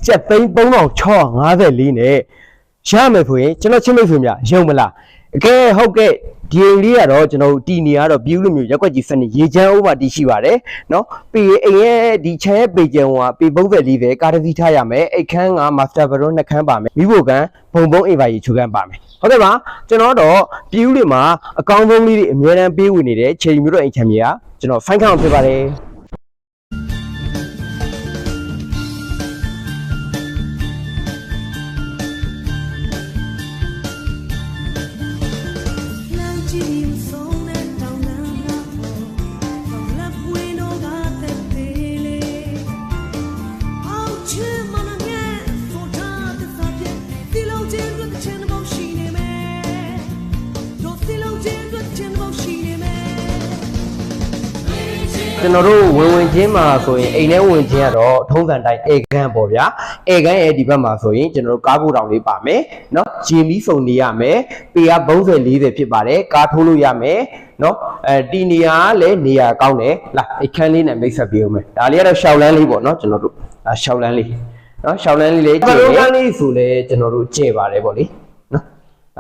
ချက်သိန်း3654နဲ့ရမယ်ဆိုရင်ကျွန်တော်ချင်းမိတ်ဆွေများယုံမလားကဲဟုတ်ကဲ့ဒီအိမ်လေးကတော့ကျွန်တော်တီနေရတော့ပြူးလိုမျိုးရက်ွက်ကြီးစနစ်ရေချမ်းဦးမှာတီးရှိပါတယ်နော်ပြီးအိမ်ရဲ့ဒီချမ်းရဲ့ပေကျန်ဟိုကပေ34ပဲကားတစ်စီးထားရမယ်အိတ်ခန်းကမာစတာဘရို2ခန်းပါမယ်မိဖို့ကန်ဘုံအိမ်ပါကြီးချူကန်ပါမယ်ဟုတ်ကဲ့ပါကျွန်တော်တော့ပြူးလေးမှာအကောင်းဆုံးလေးတွေအများတန်းပေးဝင်နေတဲ့ချယ်ရီမျိုးတော့အိမ်ချမ်းမြေကကျွန်တော်ဖိုင်ခန့်ဖြစ်ပါတယ်ကျွန်တော်တို့ဝင်ချင်းမှာဆိုရင်အိမ်ထဲဝင်ချင်းကတော့ထုံးစံတိုင်းအေကန်းပေါ့ဗျာအေကန်းရဲ့ဒီဘက်မှာဆိုရင်ကျွန်တော်တို့ကားကိုတောင်လေးပါမယ်เนาะဂျင်မီစုံနေရမယ်ပေက30-40ဖြစ်ပါတယ်ကားထိုးလို့ရမယ်เนาะတီနေရာလည်းနေရာကောင်းတယ်လာအခန်းလေးနဲ့မိတ်ဆက်ပေးအောင်မယ်ဒါလေးကတော့ရှောက်လန်းလေးပေါ့เนาะကျွန်တော်တို့ရှောက်လန်းလေးเนาะရှောက်လန်းလေးလေးကျဲတယ်ခန်းလေးဆိုလဲကျွန်တော်တို့ကျဲပါတယ်ပေါ့လေเนาะ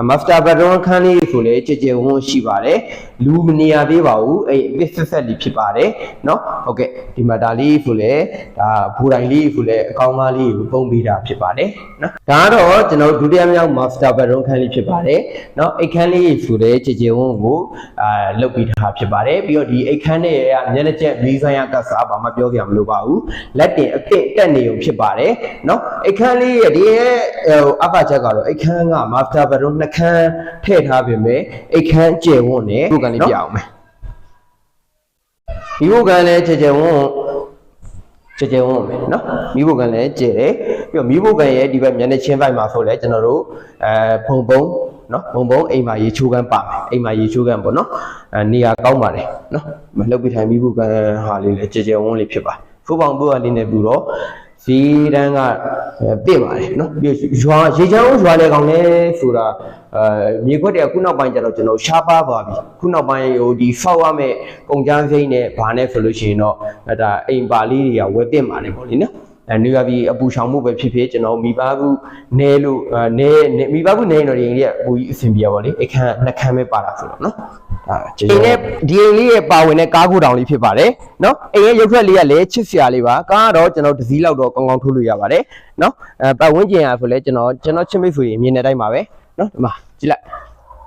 မာစတာဘဒွန်ခန်းလေးဆိုလဲကြဲဝန်းရှိပါတယ်လူမနေရသေးပါဘူးအဲ့ပစ္စဆက်လေးဖြစ်ပါတယ်เนาะဟုတ်ကဲ့ဒီမှာဒါလေးဆိုလဲဒါဘူတိုင်းလေးဆိုလဲအကောင်းသားလေးကိုပုံပေးတာဖြစ်ပါတယ်เนาะဒါကတော့ကျွန်တော်ဒုတိယမြောက်မာစတာဘဒွန်ခန်းလေးဖြစ်ပါတယ်เนาะအိတ်ခန်းလေးဆိုလဲကြဲဝန်းကိုလုတ်ပေးထားဖြစ်ပါတယ်ပြီးတော့ဒီအိတ်ခန်းရဲ့မျက်နှာကျက်မီးဆိုင်ရကတ်စားဘာမှပြောပြမလို့ပါဘူးလက်တင်အစ်စ်တက်နေုံဖြစ်ပါတယ်เนาะအိတ်ခန်းလေးရဲ့ဒီရဲ့အဖချက်ကတော့အိတ်ခန်းကမာစတာဘဒွန်ခန်းထည့်ထားပြင်မဲ့အိတ်ခန်းကျယ်ဝန်းနဲ့ဒီကန်လေးပြအောင်မယ်ဒီဘုတ်ကန်လည်းကျယ်ဝန်းမယ်နော်မိဘုတ်ကန်လည်းကျယ်တယ်ပြီးတော့မိဘုတ်ကန်ရဲ့ဒီဘက်မျက်နှာချင်းဘက်မှာဆိုလဲကျွန်တော်တို့ဘုံနော်ဘုံအိမ်မှာရေချိုးကန်ပါမယ်အိမ်မှာရေချိုးကန်ပေါ့နော်နေရာကောင်းပါတယ်နော်မလှုပ်ပြီးထိုင်မိဘုတ်ကန်ဟာလေးလည်းကျယ်ဝန်းလေးဖြစ်ပါဖိုးပေါင်ဘုတ်ကလေးနဲ့ပြီးတော့ဈေးတန်းကပြင့်ပါတယ်နော်ပြီးရွာရေချမ်းဦးရွာလေကောင်လဲဆိုတာမြေခွက်တွေကခုနောက်ပိုင်းကျတော့ကျွန်တော်ရှားပါသွားပြီခုနောက်ပိုင်းဟိုဒီဖောက်ရမဲ့ကုန်ကျန်းစိမ့်နဲ့ဘာနဲ့ဆိုလို့ရှိရင်တော့ဒါအိမ်ပါလေးတွေကဝယ်ပြင့်ပါတယ်ပေါ့လေနော်နေရပြီးအပူရှောင်မှုပဲဖြစ်ဖြစ်ကျွန်တော်မိဘဘူးနဲလို့နဲမိဘဘူးနဲတော့ဒီအိမ်လေးကပူကြီးအဆင်ပြေပါလေအခန်းနှစ်ခန်းပဲပါတာဆိုတော့နော်ဒါဒီအိမ်လေးရဲ့ပါဝင်တဲ့ကားကိုတောင်လေးဖြစ်ပါတယ်နော်အိမ်ရဲ့ရုပ်ထွက်လေးကလည်းချစ်စရာလေးပါကားကတော့ကျွန်တော်တစ်စီးလောက်တော့ကောင်းကောင်းထိုးလို့ရပါတယ်နော်ပတ်ဝန်းကျင်ရဆိုလဲကျွန်တော်ချစ်မိတ်ဆွေမြင်တဲ့အတိုင်းပါပဲနော်ဒီမှာကြည့်လိုက်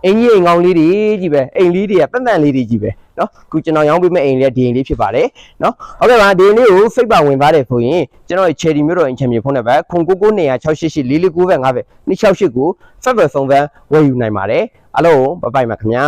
အိမ်ကြီးအိမ်ကောင်းလေးတွေကြီးပဲအိမ်လေးတွေကတန်လေးတွေကြီးပဲနော်ခုကျွန်တော်ရောင်းပေးမဲ့အိမ်လေးကဒီအိမ်လေးဖြစ်ပါတယ်နော်ဟုတ်ကဲ့ပါဒီအိမ်လေးကိုစိတ်ပါဝင်ပါတယ်ဆိုရင်ကျွန်တော်ချယ်ရီမျိုးတော်အင်ချင်မြေဖုန်းနံပါတ်0996884495ပဲ268ကိုဆက်သွယ်ဆုံးပန်းဝယ်ယူနိုင်ပါတယ်အားလုံးဘိုင်ပါခင်ဗျာ